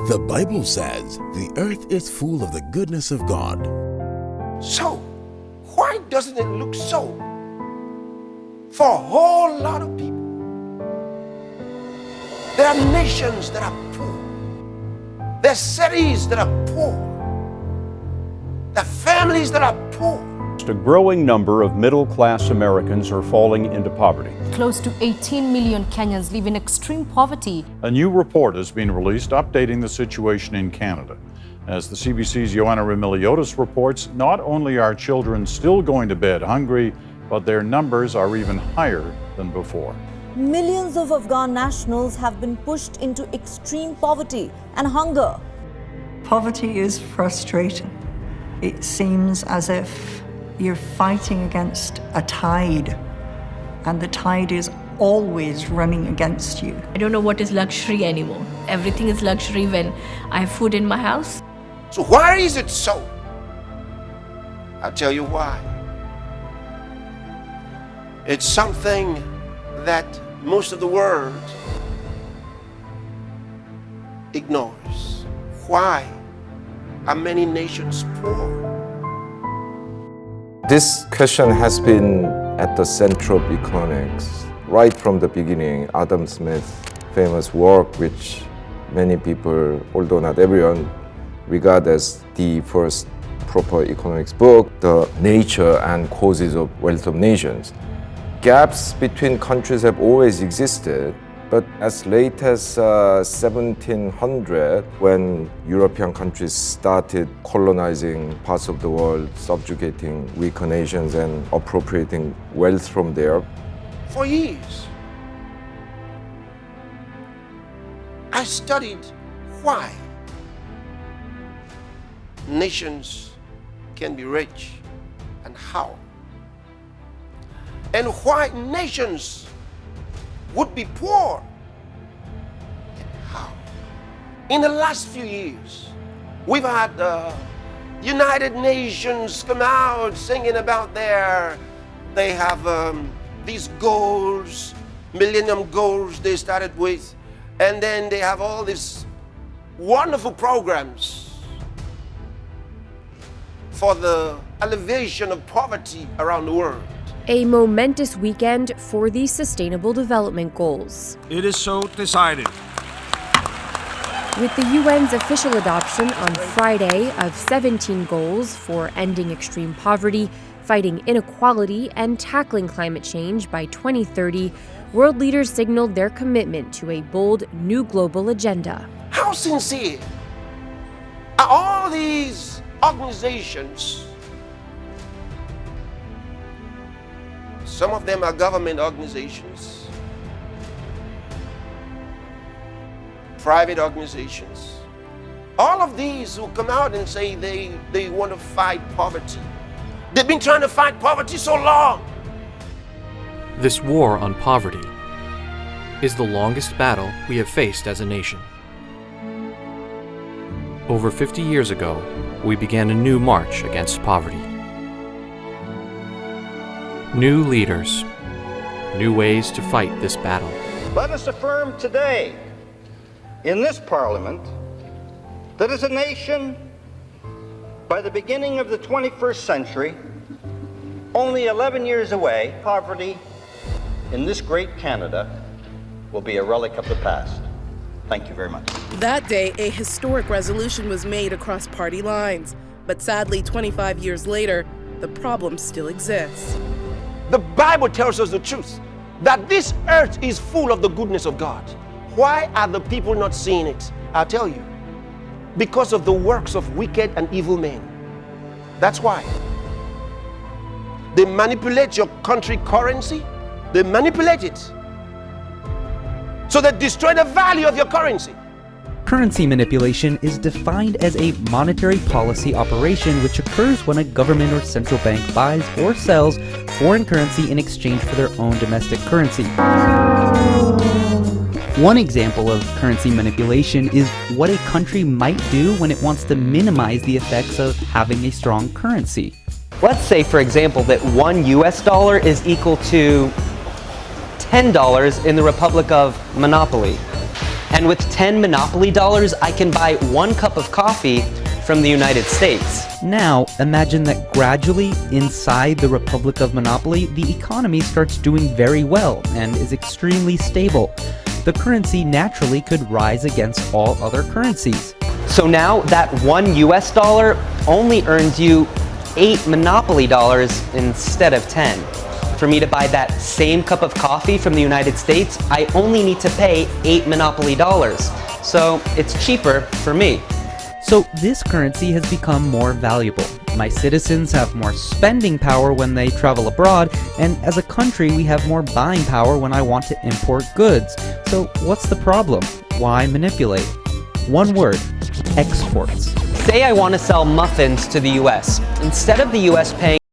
The Bible says the earth is full of the goodness of God. So, why doesn't it look so for a whole lot of people? There are nations that are poor. There are cities that are poor. There are families that are poor. A growing number of middle-class Americans are falling into poverty. Close to 18 million Kenyans live in extreme poverty. A new report has been released updating the situation in Canada. As the CBC's Joanna Remiliotis reports, not only are children still going to bed hungry, but their numbers are even higher than before. Millions of Afghan nationals have been pushed into extreme poverty and hunger. Poverty is frustrating. It seems as if you're fighting against a tide, and the tide is always running against you. I don't know what is luxury anymore. Everything is luxury when I have food in my house. So why is it so? I'll tell you why. It's something that most of the world ignores. Why are many nations poor? This question has been at the center of economics right from the beginning. Adam Smith's famous work, which many people, although not everyone, regard as the first proper economics book, The Nature and Causes of Wealth of Nations. Gaps between countries have always existed, but as late as 1700, when European countries started colonizing parts of the world, subjugating weaker nations and appropriating wealth from there. For years, I studied why nations can be rich and how. And why nations would be poor and how. In the last few years, we've had the United Nations come out singing about they have these goals, millennium goals they started with, and then they have all these wonderful programs for the alleviation of poverty around the world. A momentous weekend for the Sustainable Development Goals. It is so decided. With the UN's official adoption on Friday of 17 goals for ending extreme poverty, fighting inequality, and tackling climate change by 2030, world leaders signaled their commitment to a bold new global agenda. How sincere are all these organizations? Some of them are government organizations, private organizations. All of these who come out and say they want to fight poverty. They've been trying to fight poverty so long. This war on poverty is the longest battle we have faced as a nation. Over 50 years ago, we began a new march against poverty. New leaders, new ways to fight this battle. Let us affirm today in this Parliament that as a nation, by the beginning of the 21st century, only 11 years away, poverty in this great Canada will be a relic of the past. Thank you very much. That day, a historic resolution was made across party lines. But sadly, 25 years later, the problem still exists. The Bible tells us the truth, that this earth is full of the goodness of God. Why are the people not seeing it? I'll tell you. Because of the works of wicked and evil men. That's why. They manipulate your country currency. They manipulate it. So they destroy the value of your currency. Currency manipulation is defined as a monetary policy operation which occurs when a government or central bank buys or sells foreign currency in exchange for their own domestic currency. One example of currency manipulation is what a country might do when it wants to minimize the effects of having a strong currency. Let's say, for example, that $1 US is equal to $10 in the Republic of Monopoly. And with 10 Monopoly dollars, I can buy 1 cup of coffee from the United States. Now, imagine that gradually, inside the Republic of Monopoly, the economy starts doing very well and is extremely stable. The currency naturally could rise against all other currencies. So now that 1 US dollar only earns you 8 Monopoly dollars instead of 10. For me to buy that same cup of coffee from the United States, I only need to pay 8 Monopoly dollars. So it's cheaper for me. So this currency has become more valuable. My citizens have more spending power when they travel abroad, and as a country we have more buying power when I want to import goods. So what's the problem? Why manipulate? One word: exports. Say I want to sell muffins to the US. Instead of the US paying